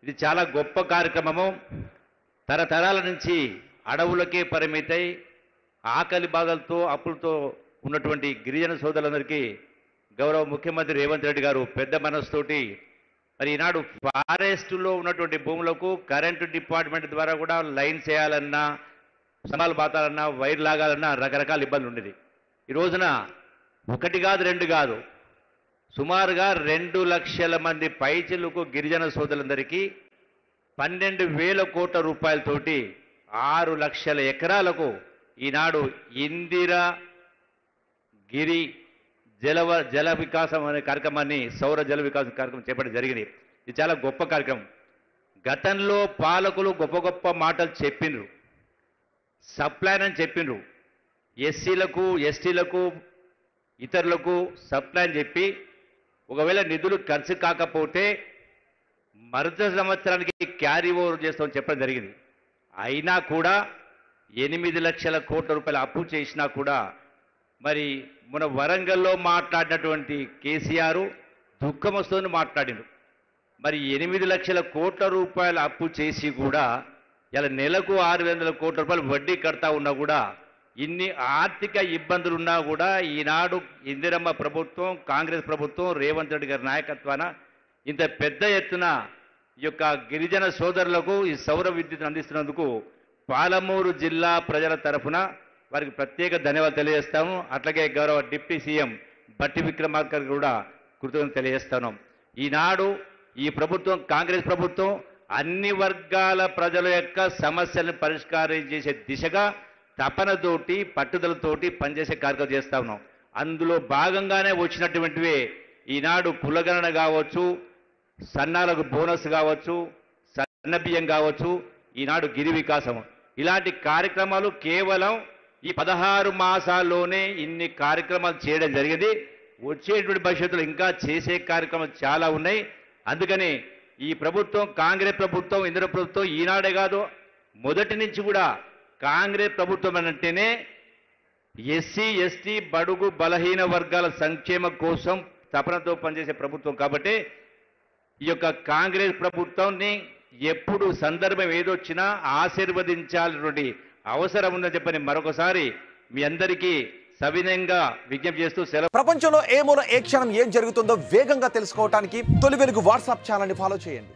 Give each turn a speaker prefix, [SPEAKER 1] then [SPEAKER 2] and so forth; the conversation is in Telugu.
[SPEAKER 1] ఇది చాలా గొప్ప కార్యక్రమము. తరతరాల నుంచి అడవులకే పరిమితై ఆకలి బాధలతో అప్పులతో ఉన్నటువంటి గిరిజన సోదరులందరికీ గౌరవ ముఖ్యమంత్రి రేవంత్ రెడ్డి గారు పెద్ద మనసుతోటి మరి ఈనాడు ఫారెస్టులో ఉన్నటువంటి భూములకు కరెంటు డిపార్ట్మెంట్ ద్వారా కూడా లైన్ చేయాలన్నా, సమాలు బాతాలన్నా, వైర్ లాగాలన్నా రకరకాల ఇబ్బందులు ఉండేది. ఈ రోజున ఒకటి కాదు, రెండు కాదు, సుమారుగా 2 లక్షల మంది పైచిలకు గిరిజన సోదరులందరికీ 12,000 కోట్ల రూపాయలతోటి 6 లక్షల ఎకరాలకు ఈనాడు ఇందిరా గిరి జల వికాసం అనే కార్యక్రమాన్ని, సౌర జల వికాసం కార్యక్రమం చేపట్టడం జరిగింది. ఇది చాలా గొప్ప కార్యక్రమం. గతంలో పాలకులు గొప్ప గొప్ప మాటలు చెప్పిండ్రు, సప్లైన్ అని చెప్పిండ్రు, ఎస్సీలకు ఎస్టీలకు ఇతరులకు సప్లైన్ చెప్పి ఒకవేళ నిధులు ఖర్చు కాకపోతే మరుసటి సంవత్సరానికి క్యారీ ఓవర్ చేస్తామని చెప్పడం జరిగింది. అయినా కూడా 8 లక్షల కోట్ల రూపాయల అప్పు చేసినా కూడా మరి మన వరంగల్లో మాట్లాడినటువంటి కేసీఆర్ దుఃఖం వస్తుందని మాట్లాడిండు. మరి 8 లక్షల కోట్ల రూపాయల అప్పు చేసి కూడా ఇలా నెలకు 600 కోట్ల రూపాయలు వడ్డీ కడతా ఉన్నా కూడా, ఇన్ని ఆర్థిక ఇబ్బందులున్నా కూడా ఈనాడు ఇందిరమ్మ ప్రభుత్వం, కాంగ్రెస్ ప్రభుత్వం, రేవంత్ రెడ్డి గారి నాయకత్వాన ఇంత పెద్ద ఎత్తున ఈ యొక్క గిరిజన సోదరులకు ఈ సౌర విద్యుత్తును అందిస్తున్నందుకు పాలమూరు జిల్లా ప్రజల తరఫున వారికి ప్రత్యేక ధన్యవాదాలు తెలియజేస్తాము. అట్లాగే గౌరవ డిప్యూటీ సీఎం బట్టి విక్రమార్క కూడా కృతజ్ఞతలు తెలియజేస్తాను. ఈనాడు ఈ ప్రభుత్వం, కాంగ్రెస్ ప్రభుత్వం, అన్ని వర్గాల ప్రజల యొక్క సమస్యలను పరిష్కారం చేసే దిశగా తపనతోటి పట్టుదలతోటి పనిచేసే కార్యక్రమం చేస్తా ఉన్నాం. అందులో భాగంగానే వచ్చినటువంటివే ఈనాడు కులగణన కావచ్చు, సన్నాలకు బోనస్ కావచ్చు, సన్న బియ్యం కావచ్చు, ఈనాడు గిరి వికాసం, ఇలాంటి కార్యక్రమాలు కేవలం ఈ 16 మాసాల్లోనే ఇన్ని కార్యక్రమాలు చేయడం జరిగింది. వచ్చేటువంటి భవిష్యత్తులో ఇంకా చేసే కార్యక్రమాలు చాలా ఉన్నాయి. అందుకని ఈ ప్రభుత్వం, కాంగ్రెస్ ప్రభుత్వం, ఇందిర ప్రభుత్వం ఈనాడే కాదు, మొదటి నుంచి కూడా కాంగ్రెస్ ప్రభుత్వం అంటేనే ఎస్సీ ఎస్టీ బడుగు బలహీన వర్గాల సంక్షేమం కోసం తపనతో పనిచేసే ప్రభుత్వం. కాబట్టి ఈ యొక్క కాంగ్రెస్ ప్రభుత్వాన్ని ఎప్పుడు సందర్భం ఏదొచ్చినా ఆశీర్వదించాలన్నటువంటి అవసరం ఉందని చెప్పని మరొకసారి మీ అందరికీ సవినయంగా విజ్ఞప్తి చేస్తూ సెలవు.
[SPEAKER 2] ప్రపంచంలో ఏ మూల ఏ క్షణం ఏం జరుగుతుందో వేగంగా తెలుసుకోవడానికి తొలి వెలుగు వాట్సాప్ ఛానల్ని ఫాలో చేయండి.